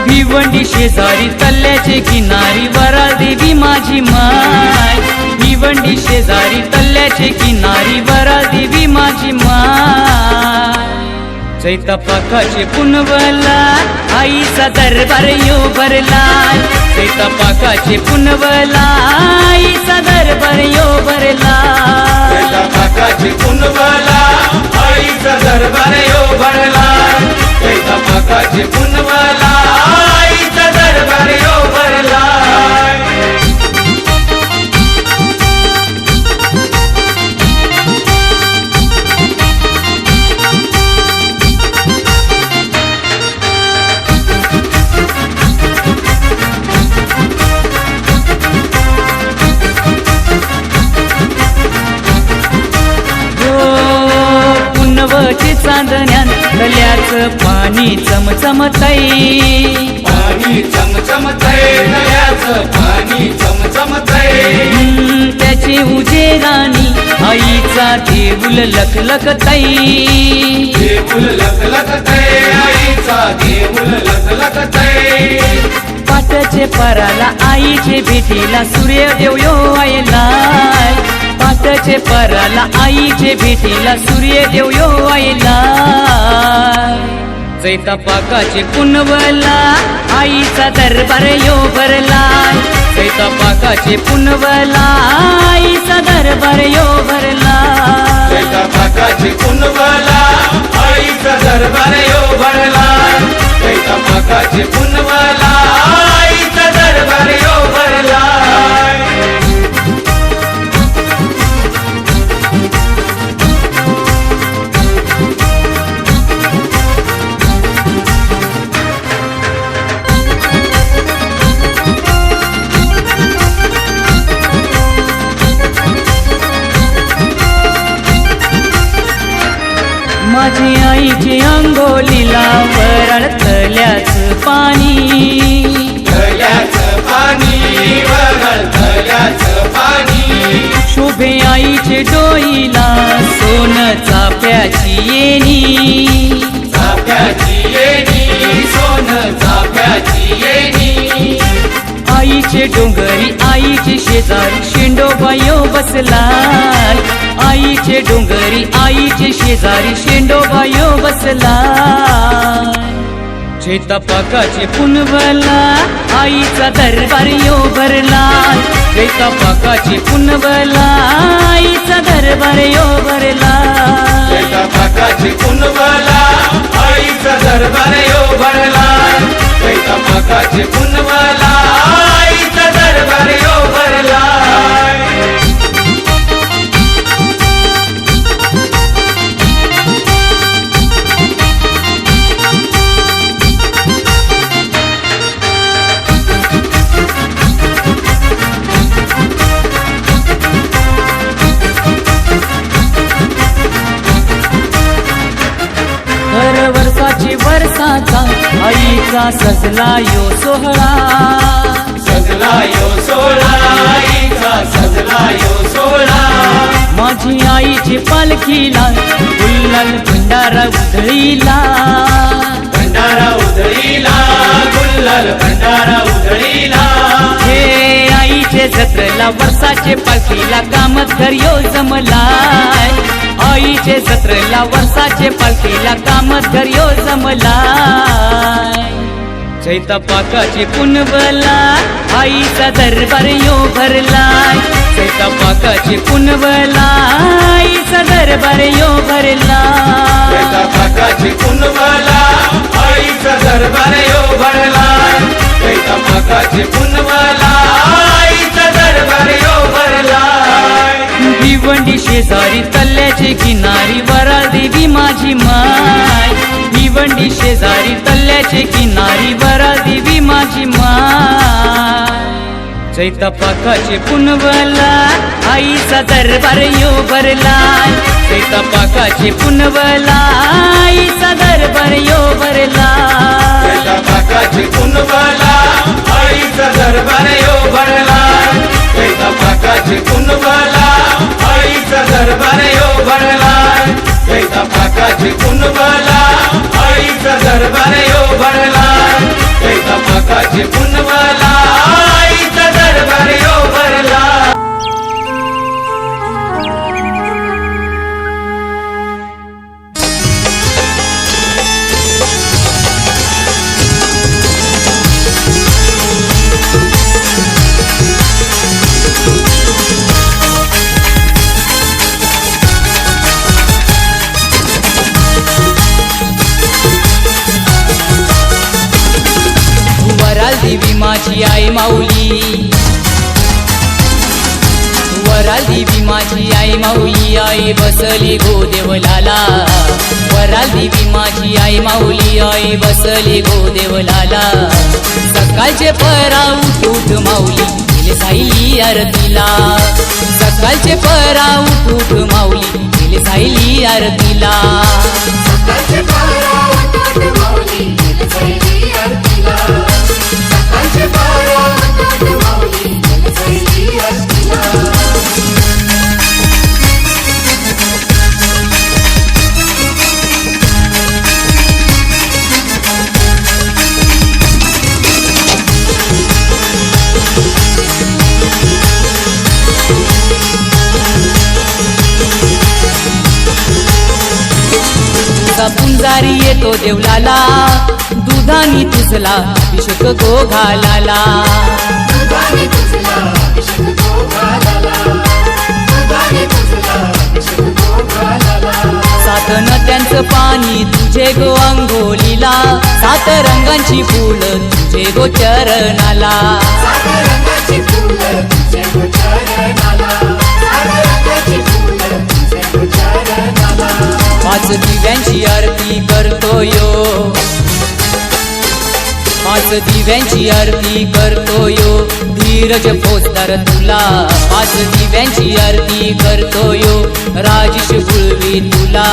भिवंडी शेजारी तल्ल्याचे किनारी वराळ देवी माझी माय। भिवंडी शेजारी तल्ल्याचे किनारी वराळ देवी माझी माय। चैतपाकाचे पुनवला आईचा दरबार यो भरलाय। चैतपाकाचे पुनवला आईचा दरबार यो भरलाय। चैतपाकाचे पुनवला आईचा दरबार यो भरलाय। चैतपाकाचे पुनवला आईचा दरबार यो भरलाय। पुनवचे चांदण्यात तल्याचं पाणी चमचमतय। पाणी चमचमतय तल्याचं पाणी चमचमतय। त्याची उजेडानी आईचा देऊळ लखलखतय। देऊळ लखलखतय आईचा देऊळ लखलखतय। पाटचे पराला आईचे भेटीला सूर्यदेव यो आयलाय। पाटचे पराला आईचे भेटीला सूर्यदेव यो आयलाय। चैतपाकाचे पुनवला आईचा दरबार यो भरलाय। चैतपाकाचे पुनवला आईचा दरबार यो भरलाय। चैतपाकाचे पुनवला आईचा दरबार यो भरलाय। चैतपाकाचे पुनवला आईचा दरबार यो भरलाय। माझी आईची अंघोलीला वराळ तल्याचं पाणी। तल्याचं पाणी वराळ तल्याचं पाणी। शोभे आईचे डोईला सोन चाफ्याची येणी। चाफ्याची येणी सोन चाफ्याची येणी। आईचे डोंगरी आईचे शेजारी शेंडोबा यो बसलाय। आईचे डोंगरी आईचे शेजारी शेंडोबा यो बसलाय। चैतपाकाचे पुनवला आईचा दरबार यो भरलाय। चैतपाकाचे पुनवला आईचा दरबार यो भरलाय। चैतपाकाचे पुनवला आईचा दरबार यो भरलाय। चैतपाकाचे पुनवला आईचा दरबार यो भरलाय। वर्षाचा आईचा सजला यो सोहळा। सजला यो सोहळा आईचा सजला यो सोहळा। माझी आईची पालखीला गुल्लाल भंडारा उधळीला। भंडारा उधळीला गुल्लाल भंडारा उधळीला। हे आईचे जत्रेला वर्षाचे पालखीला कामतघर यो जमलाय। आईचे जत्रेला वर्षाचे पालखीला कामतघर यो जमलाय। चैतपाकाचे पुनवला आईचा दरबार यो भरलाय। चैतपाकाचे पुनवला आईचा दरबार यो भरलाय। चैतपाकाचे पुनवला आईचा दरबार यो भरलाय। चैतपाकाचे पुनवला आईचा दरबार यो भरलाय। भिवंडी शेजारी तल्ल्याचे किनारी वराळ देवी माझी माय। भिवंडी शेजारी तल्ल्याचे किनारी वराळ देवी माझी माय। चैतपाकाचे पुनवला आईचा दरबार यो भरलाय। चैतपाकाचे पुनवला आईचा दरबार यो भरलाय। चैतपाकाचे पुनवला आईचा दरबार यो भरलाय। चैतपाकाचे पुनवला आईचा दरबार यो भरलाय। चैतपाकाचे पुनवला आईचा दरबार यो भरलाय। काकाचे कुंडवाला आईचा दरबार यो भरला. वराल देवी माझी आई माऊली, वराल देवी माझी आई माऊली, आई बसली गोदेवलाला. वराल देवी माझी आई माऊली, आई बसली गोदेवलाला. सकाळचे परा उठ उठ माऊली गेले सायली आरतीला. सकाळचे परा उठ उठ माऊली गेले सायली आरतीला. सकाळचे परा उठ उठ माऊली गेले सायली आरतीला. सकाळचे परा उठ उठ माऊली गेले सायली आरतीला. पुंजारी येतो देवलाला, दुधानी तुझला अभिषेक गो घालाला. दुधाने तुझला अभिषेक तो घालाला. दुधाने तुझला अभिषेक तो घालाला. सात नद्यांचं पाणी तुझे गो अंघोलीला. सात रंगांची फुलं तुझे गो चरणाला. सात रंगाची फुलं तुझे चरणाला. सात रंगाची फुलं तुझे चरणाला. पाच दिव्यांची आरती करतो यो, पाच दिव्यांची आरती करतो यो, धीरज फौजदार तुला. पाच दिव्यांची आरती करतो यो, राजेश गुळवी तुला.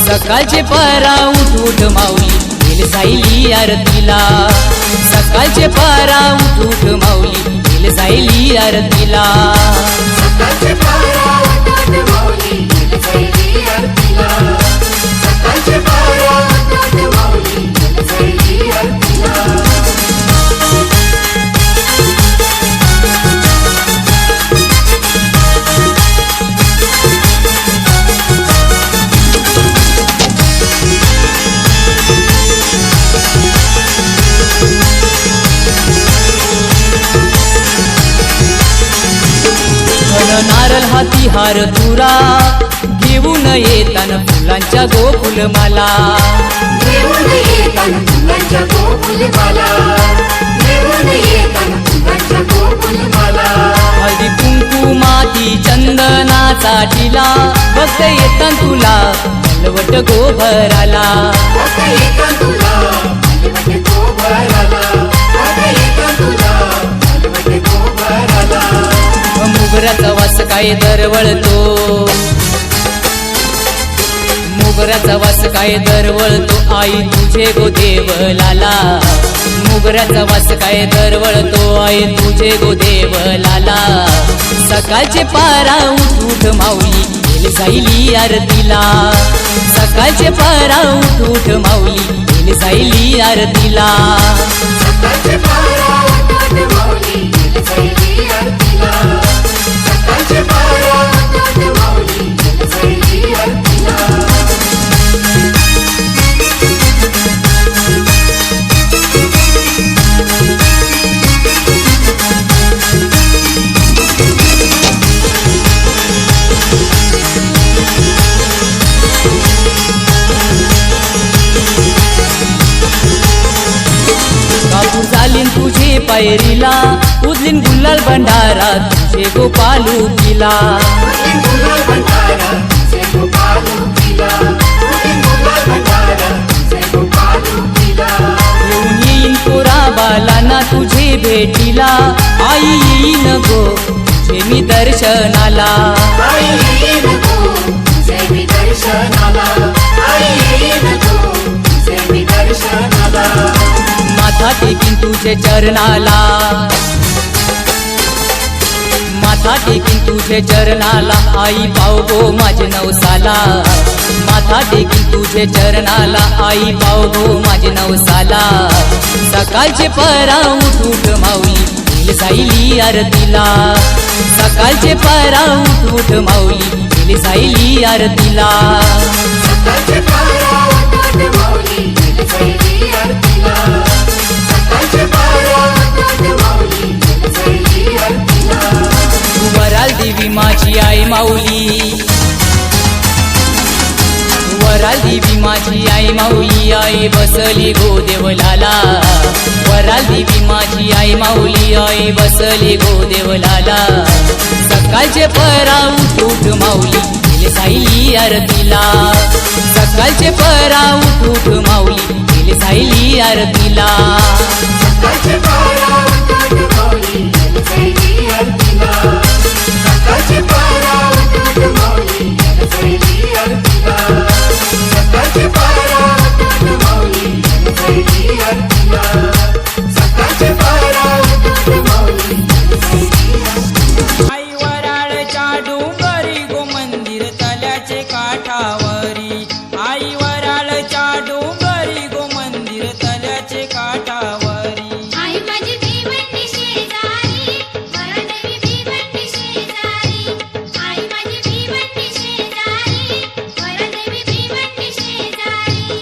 सकाळचे परा उठ उठ माऊली गेले सायली आरतीला. सकाळचे परा उठ उठ माऊली गेले सायली आरतीला. सकाळचे परा उठ उठ माऊली गेले सायली आरतीला. सकाळचे परा उठ उठ माऊली गेले सायली आरतीला. नारळ हाती हार तुरा घेऊन येताना फुलांच्या गोकुलमाला. घेऊन येताना फुलांच्या गोकुलमाला. घेऊन येताना फुलांच्या गोकुलमाला. हळदी कुंकू माती चंदनाचा टिला, भक्त येताना तुला हलवट गोभराला. भक्त येताना तुला हलवट गोभराला. भक्त येताना तुला हलवट गोभराला. मोगऱ्याचा वास काय दरवळतो, मोगऱ्याचा वास काय दरवळतो, आई तुझे गो देवलाला. मोगऱ्याचा वास काय दरवळतो, आई तुझे गो देवलाला. सकाळचे पारा उठ उठ माऊली गेले सायली आरतीला. सकाळचे पारा उठ उठ माऊली गेले सायली आरतीला. सकाळचे परा उठ उठ माऊली गेले सायली आरतीला. सकाळचे परा उठ उठ माऊली गेले सायली आरतीला. कापू झालीन तुझे पायरीला, उजलीन गुलाल भंडारा तुझे गोपालू किला. गुलाल भंडारा तुझे गोपालू किला. गुलाल भंडारा तुझे गोपालू किला. येऊन येईन कोरा बालांना तुझे भेटीला. आई येईन गो तुझे मी दर्शनाला. आई येईन गो तुझे मी दर्शनाला. आई येईन गो तुझे मी दर्शनाला. माथा टेकीन तुझे चरणाला, माथा टेकीन तुझे चरणाला. आई पाव गो माझे नवसाला. माथा टेकीन तुझे चरणाला. आई पाव गो माझे नवसाला. सकाळचे परा उठ उठ माऊली गेली सायली आरतीला सकाळचे परा उठ उठ माऊली गेली सायली आरतीला सकाळचे पारा उठ माऊली गेली सायली आरतीला सकाळचे पारा उठ माऊली गेली सायली आरतीला वराल देवी माझी आई माऊली वराल देवी माझी आई माऊली आई बसली गो देवलाला वराल देवी माझी आई माऊली आई बसली गो देवलाला सकाळचे परा उठ उठ माऊली गेले सायली आरतीला सकाळचे परा उठ उठ माऊली गेले सायली आरतीला सकाळचे पारा उठ माऊली गेली सायली आरतीला सकाळचे पारा उठ माऊली गेली सायली आरतीला सकाळचे पारा उठ माऊली गेली सायली आरतीला सकाळचे पारा उठ माऊली गेली सायली आरतीला आई वराळच्या डोंगरी गो मंदिर तल्याचे काठावरी आई वराळच्या डोंगरी गो मंदिर तल्याचे काठावरी आई माझी भिवंडी शेजारी वरदेवी भिवंडी शेजारी आई माझी भिवंडी शेजारी वरदेवी भिवंडी शेजारी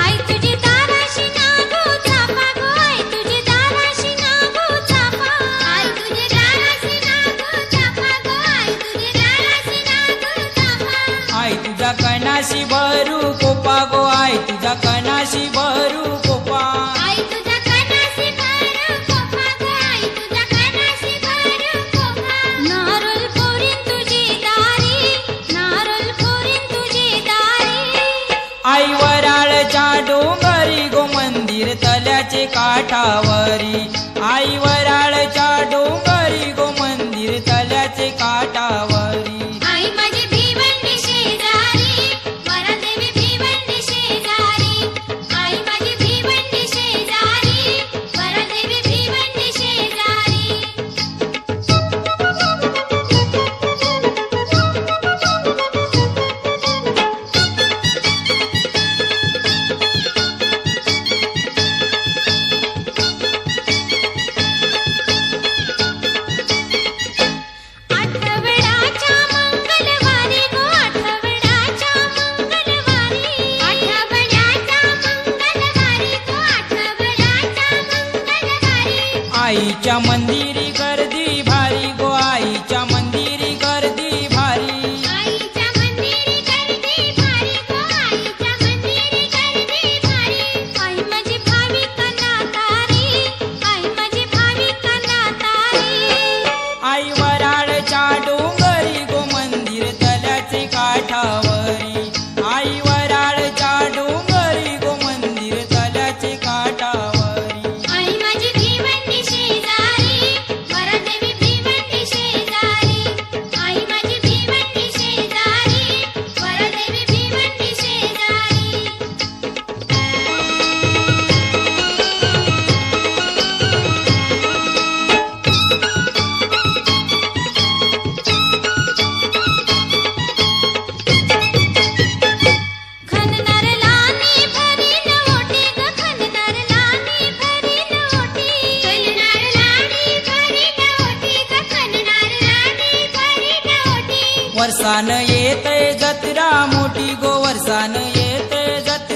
आई तुझी दाराशी नागो चाफा गो आई तुझी दाराशी नागो चाफा आई तुझी दाराशी नागो चाफा गो आई तुझी दाराशी नागो चाफा आई तुझ्या कणाशी भरू कोपा गो आई तुझ्या कणाशी भरू कोपा आई तुझ्या कणाशी भरू कोफा गो आई तुझ्या कणाशी भरू कोफा नारळ फोडीन तुझी दारी नारळ फोडीन तुझी दारी आई वराळच्या डोंगरी गो मंदिर तल्याचे काठावरी आई वराळच्या डोंगरी गो मंदिर तल्याचे काठावरी आई माझी भिवंडी शेजारी वरदेवी भिवंडी शेजारी आई माझी भिवंडी शेजारी वरदेवी भिवंडी शेजारी आठवड्याच्या मंगळवारी गो आठवड्याच्या मंगळवारी आठवड्याच्या मंगळवारी गो आठवड्याच्या मंगळवारी आईच्या मंदिरी गर्दी भारी गो आईच्या मंदिरी गर्दी भारी आईच्या मंदिरी गर्दी भारी गो आईच्या मंदिरी गर्दी भारी आई माझी भाविकांना तारी आई माझी भाविकांना तारी आई वराळच्या डोंगरी गो मंदिर तल्याचे काठावरी आई वराळच्या डोंगरी गो मंदिर तल्याचे काठावरी आई माझी भिवंडी शेजारी वरदेवी भिवंडी शेजारी आई माझी भिवंडी शेजारी वरदेवी भिवंडी शेजारी खननार लानी भरीन ओटी ग खननार लानी भरीन ओटी खननार लानी भरीन ओटी ग खननार लानी भरीन ओटी वर्षान येते जत्रा मोठी गो वर्षान येते जत्रा